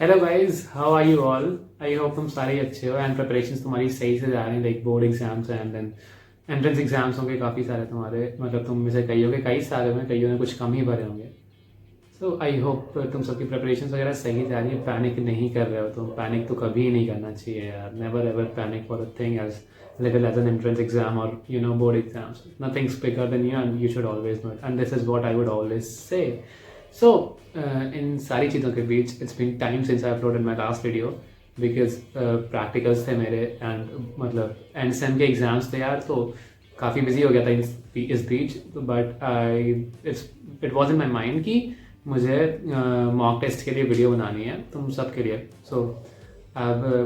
Hello guys, how are you all? I hope तुम सारे अच्छे हो एंड प्रिपरेशंस तुम्हारी सही से जा रही हैं, like board exams and then entrance exams होंगे काफ़ी सारे तुम्हारे, मतलब तुम में से कईयों के कई सारे में, कईयों ने कुछ कम ही भरे होंगे। सो आई होप तुम सबकी प्रिपरेशन वगैरह सही जा रही है, पैनिक नहीं कर रहे हो तुम। पैनिक तो कभी नहीं करना चाहिए यार, never ever panic for a thing as little as an entrance exam or board exams. Nothing's bigger than you and you should always know it, and this is what I would always say. So इन सारी चीज़ों के बीच it's been time since I uploaded my last video because practicals थे मेरे and मतलब and same के exams थे यार, तो काफ़ी बिजी हो गया था इस बीच। But it was in my mind कि मुझे मॉक टेस्ट के लिए वीडियो बनानी है तुम सब के लिए। सो आई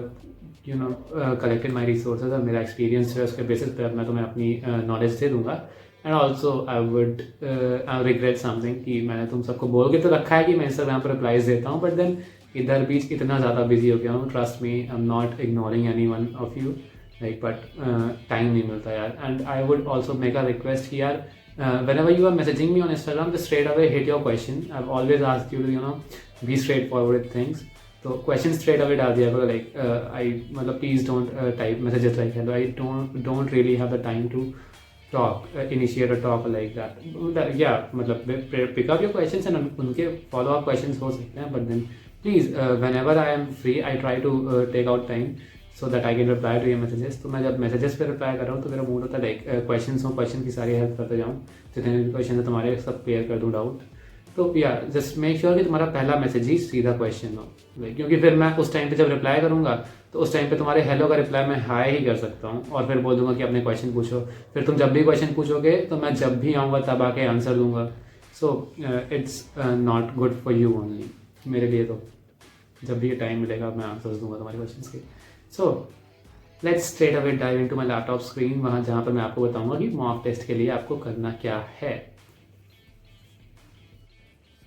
कलेक्टेड माई रिसोर्सेज और मेरा एक्सपीरियंस है, उसके बेसिस पर मैं तुम्हें अपनी नॉलेज दे दूंगा। And also I regret something कि मैंने तुम सबको बोल के तो रखा है कि मैं इंस्टाग्राम पर रिप्लाईज देता हूँ, बट देन इधर बीच इतना ज़्यादा बिजी हो गया हूँ। Trust me, I am not ignoring any one of you, like but time नहीं मिलता यार। And I would also make a request कि यार whenever you are messaging me on Instagram, just straight away hit your question. I've always asked you to be straightforward with things. तो question straight away डाल दिया करो, like I मतलब please don't type messages like hello, I don't really have the time to talk, initiate a talk like that. या मतलब pick up your questions and उनके follow up questions हो सकते हैं, but then please whenever I am free I try to take out time so that I can reply to your messages. तो मैं जब messages पे रिप्लाई कर रहा हूँ तो मेरा मूड होता है लाइक क्वेश्चन की सारी हेल्प करते जाऊँ, जितने भी क्वेश्चन है तुम्हारे सब क्लियर कर दूँ डाउट। तो या जस्ट मेक श्योर कि तुम्हारा पहला मैसेज ही सीधा क्वेश्चन हो, क्योंकि फिर मैं उस टाइम पे जब रिप्लाई करूंगा तो उस टाइम पे तुम्हारे हेलो का रिप्लाई मैं हाई ही कर सकता हूँ और फिर बोल दूंगा कि अपने क्वेश्चन पूछो। फिर तुम जब भी क्वेश्चन पूछोगे तो मैं जब भी आऊँगा तब आके आंसर दूंगा। So it's not good for you only, मेरे लिए तो जब भी ये टाइम मिलेगा मैं आंसर्स दूंगा तुम्हारे क्वेश्चन के। So let's straight away dive into my laptop screen, वहाँ जहाँ पर मैं आपको बताऊंगा कि मॉक टेस्ट के लिए आपको करना क्या है।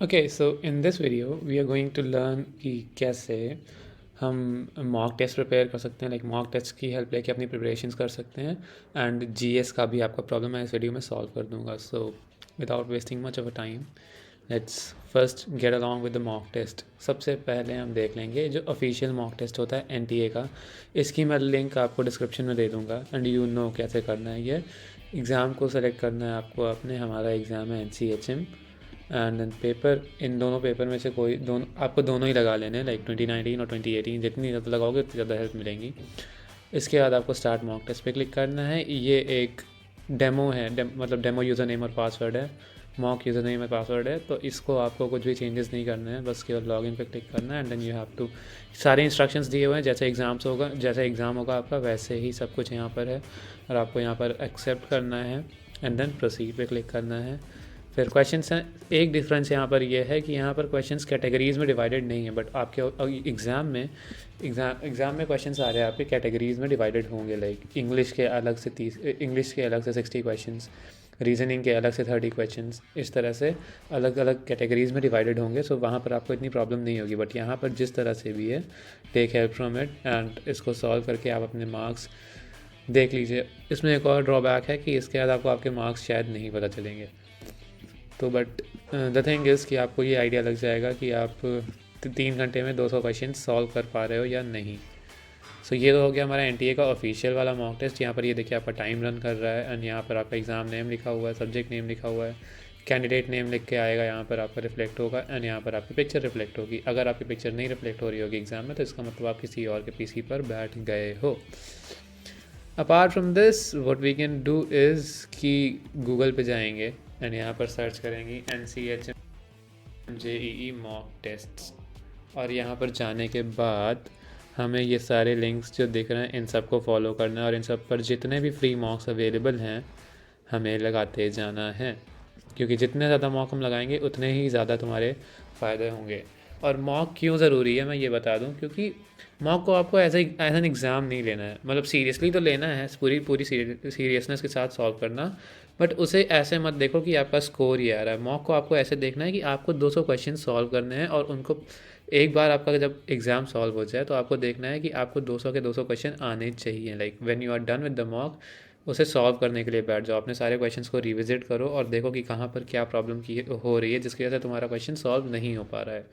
Okay, so in this video we are going to learn कि कैसे हम मॉक टेस्ट प्रिपेयर कर सकते हैं, लाइक मॉक टेस्ट की हेल्प लेके अपनी प्रिपरेशंस कर सकते हैं। एंड जीएस का भी आपका प्रॉब्लम मैं इस वीडियो में सॉल्व कर दूंगा। So without wasting much of a time let's first get along with the mock test. सबसे पहले हम देख लेंगे जो ऑफिशियल मॉक टेस्ट होता है एनटीए का, इसकी मैं लिंक आपको डिस्क्रिप्शन में दे दूँगा एंड यू नो कैसे करना है। ये एग्ज़ाम को सेलेक्ट करना है आपको अपने, हमारा एग्ज़ाम है NCHM एंड देन पेपर, इन दोनों पेपर में से कोई दोनों आपको दोनों ही लगा लेने हैं, लाइक 2019 और 2018, जितनी ज़्यादा लगाओगे उतनी ज़्यादा हेल्प मिलेंगी। इसके बाद आपको स्टार्ट मॉक टेस्ट पे क्लिक करना है। ये एक डेमो है, मतलब डेमो यूज़र नेम और पासवर्ड है, मॉक यूज़र नेम और पासवर्ड है, तो इसको आपको कुछ भी चेंजेस नहीं करने हैं, बस केवल लॉगिन पे क्लिक करना है and then you have to, सारे इंस्ट्रक्शंस दिए हुए हैं जैसे एग्ज़ाम होगा आपका वैसे ही सब कुछ यहाँ पर है और आपको यहाँ पर एक्सेप्ट करना है एंड देन प्रोसीड पे क्लिक करना है। फिर क्वेश्चंस हैं, एक डिफरेंस यहाँ पर ये है कि यहाँ पर क्वेश्चंस कैटेगरीज़ में डिवाइडेड नहीं है, बट आपके एग्ज़ाम में क्वेश्चंस आ रहे हैं आपके कैटेगरीज़ में डिवाइडेड होंगे, लाइक इंग्लिश के अलग से 60 क्वेश्चंस, रीजनिंग के अलग से 30 क्वेश्चंस, इस तरह से अलग अलग कैटेगरीज़ में डिवाइडेड होंगे। सो वहाँ पर आपको इतनी प्रॉब्लम नहीं होगी, बट यहाँ पर जिस तरह से भी है take help from it and इसको सॉल्व करके आप अपने मार्क्स देख लीजिए। इसमें एक और ड्रॉबैक है कि इसके बाद आपको आपके मार्क्स शायद नहीं पता चलेंगे, तो बट द थिंग इज़ कि आपको ये आइडिया लग जाएगा कि आप 3 घंटे में 200 क्वेश्चन सॉल्व कर पा रहे हो या नहीं। सो ये तो हो गया हमारा एनटीए का ऑफिशियल वाला मॉक टेस्ट। यहाँ पर ये देखिए आपका टाइम रन कर रहा है एंड यहाँ पर आपका एग्ज़ाम नेम लिखा हुआ है, सब्जेक्ट नेम लिखा हुआ है, कैंडिडेट नेम लिख के आएगा, यहाँ पर आपका रिफ्लेक्ट होगा एंड यहाँ पर आपकी पिक्चर रिफ्लेक्ट होगी। अगर आपकी पिक्चर नहीं रिफ्लेक्ट हो रही होगी एग्ज़ाम में तो इसका मतलब आप किसी और के पीसी पर बैठ गए हो। Apart from this what we can do is कि गूगल पे जाएंगे एंड यहाँ पर सर्च करेंगी NCHM JEE मॉक टेस्ट और यहाँ पर जाने के बाद हमें ये सारे लिंक्स जो दिख रहे हैं इन सब को फॉलो करना है और इन सब पर जितने भी फ्री मॉक्स अवेलेबल हैं हमें लगाते जाना है, क्योंकि जितने ज़्यादा मॉक हम लगाएंगे उतने ही ज़्यादा तुम्हारे फ़ायदे होंगे। और मॉक क्यों ज़रूरी है मैं ये बता दूं, क्योंकि मॉक को आपको एज एन एग्ज़ाम नहीं लेना है, मतलब सीरियसली तो लेना है, पूरी सीरियसनेस के साथ सॉल्व करना, बट उसे ऐसे मत देखो कि आपका स्कोर ही आ रहा है। मॉक को आपको ऐसे देखना है कि आपको 200 क्वेश्चन सॉल्व करने हैं और उनको एक बार आपका जब एग्ज़ाम सॉल्व हो जाए तो आपको देखना है कि आपको 200 के 200 क्वेश्चन आने चाहिए। Like when you are done with the mock उसे सॉल्व करने के लिए बैठ जाओ, अपने सारे क्वेश्चंस को रिविजिट करो और देखो कि कहाँ पर क्या प्रॉब्लम की हो रही है जिसकी वजह से तुम्हारा क्वेश्चन सॉल्व नहीं हो पा रहा है।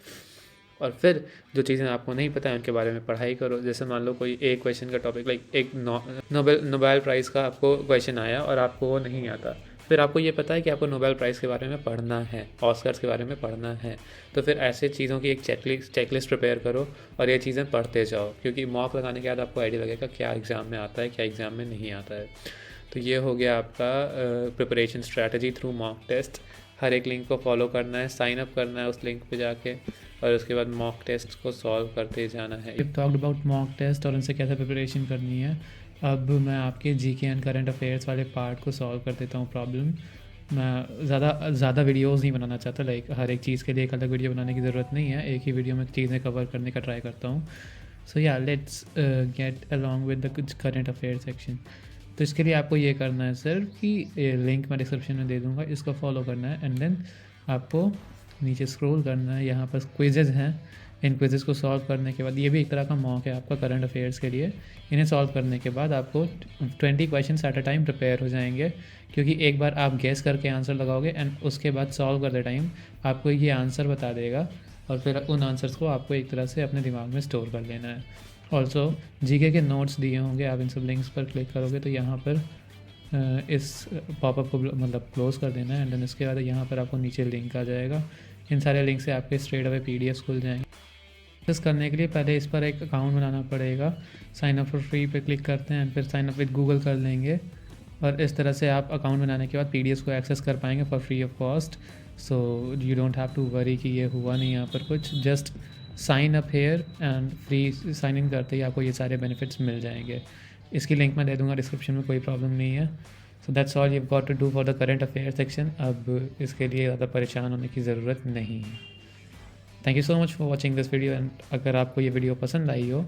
और फिर जो चीज़ें आपको नहीं पता है उनके बारे में पढ़ाई करो। जैसे मान लो कोई एक क्वेश्चन का टॉपिक लाइक एक नोबेल प्राइज़ का आपको क्वेश्चन आया और आपको वो नहीं आता, फिर आपको ये पता है कि आपको नोबेल प्राइज़ के बारे में पढ़ना है, ऑस्कर्स के बारे में पढ़ना है, तो फिर ऐसे चीज़ों की एक चेकलिस्ट प्रिपेयर करो और ये चीज़ें पढ़ते जाओ, क्योंकि मॉक लगाने के बाद आपको आइडिया लगेगा क्या एग्ज़ाम में आता है, क्या एग्ज़ाम में नहीं आता है। तो ये हो गया आपका preparation strategy through mock test. हर एक लिंक को फॉलो करना है, साइन अप करना है उस लिंक पे जाके, और उसके बाद मॉक टेस्ट को सॉल्व करते जाना है। टॉक्ड अबाउट मॉक टेस्ट और उनसे कैसे प्रिपरेशन करनी है। अब मैं आपके जीके एंड करंट अफेयर्स वाले पार्ट को सॉल्व कर देता हूँ प्रॉब्लम। मैं ज़्यादा वीडियोस नहीं बनाना चाहता, लाइक हर एक चीज़ के लिए एक अलग वीडियो बनाने की ज़रूरत नहीं है, एक ही वीडियो में चीज़ें कवर करने का ट्राई करता हूँ। सो या let's get along with the current affair section. तो इसके लिए आपको ये करना है सर कि लिंक मैं डिस्क्रिप्शन में दे दूँगा, इसको फॉलो करना है एंड देन आपको नीचे स्क्रॉल करना है। यहाँ पर क्विज़ेज़ हैं, इन क्विज़ेज़ को सॉल्व करने के बाद, ये भी एक तरह का मॉक है आपका करंट अफेयर्स के लिए, इन्हें सॉल्व करने के बाद आपको 20 question at a time prepare हो जाएंगे, क्योंकि एक बार आप गेस करके आंसर लगाओगे एंड उसके बाद सॉल्व करते टाइम आपको ये आंसर बता देगा, और फिर उन आंसर्स को आपको एक तरह से अपने दिमाग में स्टोर कर लेना है। ऑल्सो जीके के नोट्स दिए होंगे, आप इन सब लिंक्स पर क्लिक करोगे तो यहाँ पर इस पॉपअप को मतलब क्लोज़ कर देना है एंड देन इसके बाद यहाँ पर आपको नीचे लिंक आ जाएगा। इन सारे लिंक से आपके स्ट्रेट अवे PDF खुल जाएंगे। एक्सेस करने के लिए पहले इस पर एक अकाउंट बनाना पड़ेगा। साइन अप फॉर फ्री पे क्लिक करते हैं, फिर साइन अप विद गूगल कर लेंगे, और इस तरह से आप अकाउंट बनाने के बाद PDF को एक्सेस कर पाएंगे for free of cost. So you don't have to worry कि ये हुआ नहीं यहाँ पर कुछ, just sign up here and free sign in करते ही आपको ये सारे बेनिफिट्स मिल जाएंगे। इसकी लिंक मैं दे दूँगा डिस्क्रिप्शन में, कोई प्रॉब्लम नहीं है। So that's all you got to do for the current affair section. अब इसके लिए ज़्यादा परेशान होने की ज़रूरत नहीं है। Thank you so much for watching this video, and अगर आपको ये वीडियो पसंद आई हो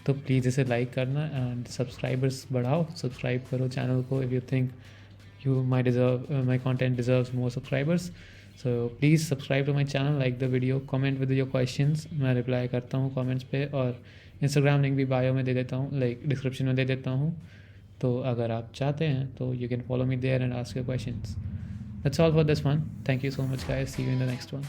तो प्लीज़ इसे लाइक करना एंड सब्सक्राइबर्स बढ़ाओ, सब्सक्राइब करो चैनल को if you think you might deserve my content deserves more subscribers. So please subscribe to my channel, like the video, comment with your questions, मैं reply करता हूँ comments पे, और Instagram link भी bio में दे देता हूँ, लाइक डिस्क्रिप्शन में दे देता हूँ। तो अगर आप चाहते हैं तो you can follow me there and ask your questions. That's all for this one. Thank you so much guys, see you in the next one.